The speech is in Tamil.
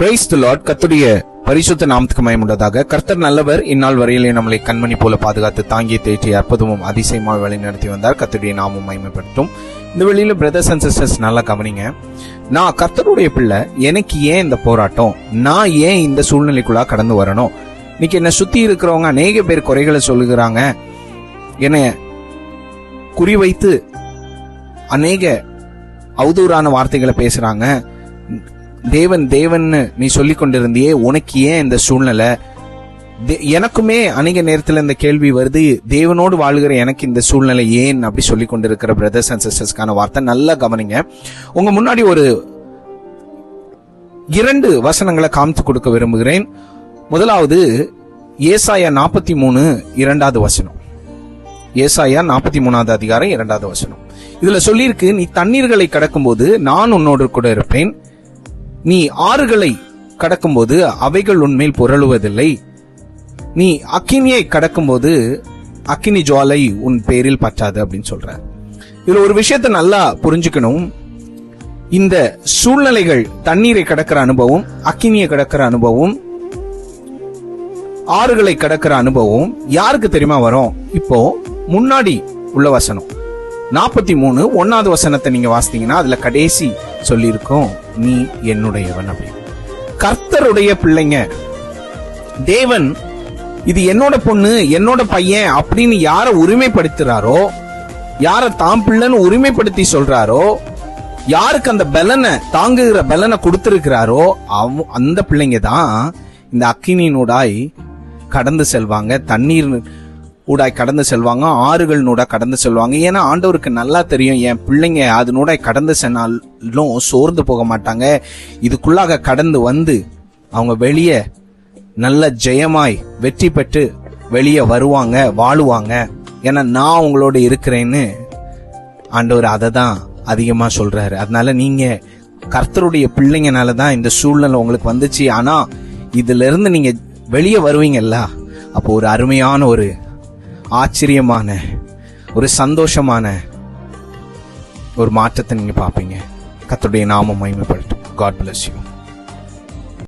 Praise the Lord. கர்த்தருடைய பரிசுத்த நாமத்துக்கு மகிமையுண்டாதாக. கர்த்தர் நல்லவர். இந்நாள் வரையிலே நம்மளை கண்மணி போல பாதுகாத்து தாங்கி தேற்றி அற்புதமும் அதிசயமாக வழி நடத்தி வந்தார். கர்த்தருடைய நாமம் மகிமைப்படுத்தும். இந்த வெளியில பிரதர்ஸ் அண்ட் சிஸ்டர்ஸ் நல்லா கவனிங்க. நான் கர்த்தருடைய பிள்ளை, எனக்கு ஏன் இந்த போராட்டம்? நான் ஏன் இந்த சூழ்நிலைக்குள்ளா கடந்து வரணும்? இன்னைக்கு என்ன சுத்தி இருக்கிறவங்க அநேக பேர் குறைகளை சொல்லுகிறாங்க, என்னை குறிவைத்து அநேக அவதூறான வார்த்தைகளை பேசுறாங்க. தேவன் தேவன் நீ சொல்லி கொண்டிருந்தியே, உனக்கு ஏன் இந்த சூழ்நிலை? எனக்குமே அநேக நேரத்தில் இந்த கேள்வி வருது, தேவனோடு வாழ்கிற எனக்கு இந்த சூழ்நிலை ஏன் அப்படி சொல்லி கொண்டிருக்கிற பிரதர்ஸ் அண்ட் சிஸ்டர்ஸ்க்கான வார்த்தை நல்லா கவனிங்க. உங்க முன்னாடி ஒரு 2 வசனங்களை காமித்து கொடுக்க விரும்புகிறேன். முதலாவது ஏசாயா 43 2வது வசனம். ஏசாயா 43வது அதிகாரம் 2வது வசனம். இதுல சொல்லியிருக்கு, நீ தண்ணீர்களை கடக்கும்போது நான் உன்னோடு கூட இருப்பேன், நீ ஆறுகளை கடக்கும்போது அவைகள் உன்மேல் புரளுவதில்லை, நீ அக்கினியை கடக்கும்போது அக்கினி ஜுவாலை உன் பேரில் பற்றாது அப்படின்னு சொல்ற. இதுல ஒரு விஷயத்தை நல்லா புரிஞ்சுக்கணும். இந்த சூழ்நிலைகள், தண்ணீரை கடக்கிற அனுபவம், அக்கினியை கடக்கிற அனுபவம், ஆறுகளை கடக்கிற அனுபவம் யாருக்கு தெரியுமா வரும்? இப்போ முன்னாடி உள்ள வசனம் 43 1வது வசனத்தை நீங்க வாசித்தீங்கன்னா அதுல கடைசி சொல்லியிருக்கோம், நீ என்னுடையவன் அப்படின்னு. கர்த்தருடைய பிள்ளைங்க, தேவன் இது என்னோட பொண்ணு, என்னோட பையன் அப்படின்னு யார உரிமைப்படுத்துறாரோ, யார தாம் பிள்ளைன்னு உரிமைப்படுத்தி சொல்றாரோ, யாருக்கு அந்த பலனை தாங்குகிற பலனை கொடுத்திருக்கிறாரோ அந்த பிள்ளைங்க தான் இந்த அக்கினியினூடாய் கடந்து செல்வாங்க, தண்ணீர் ஊடாய் கடந்து செல்வாங்க, ஆறுகள் நூடா கடந்து செல்வாங்க. ஏன்னா ஆண்டவருக்கு நல்லா தெரியும், என் பிள்ளைங்க அதனூடாய் கடந்து சென்னாலும் சோர்ந்து போக மாட்டாங்க. இதுக்குள்ளாக கடந்து வந்து அவங்க வெளியே நல்ல ஜெயமாய் வெற்றி பெற்று வெளியே வருவாங்க, வாழுவாங்க. ஏன்னா நான் உங்களோட இருக்கிறேன்னு ஆண்டவர் அதை தான் அதிகமா சொல்றாரு. அதனால நீங்க கர்த்தருடைய பிள்ளைங்கனாலதான் இந்த சூழ்நிலை உங்களுக்கு வந்துச்சு. ஆனா இதுல இருந்து நீங்க வெளியே வருவீங்கல்ல, அப்போ ஒரு அருமையான, ஒரு ஆச்சரியமான, ஒரு சந்தோஷமான ஒரு மாற்றத்தை நீங்க பாப்பீங்க. கர்த்தருடைய நாமம் மகிமைப்படட்டும். God bless you.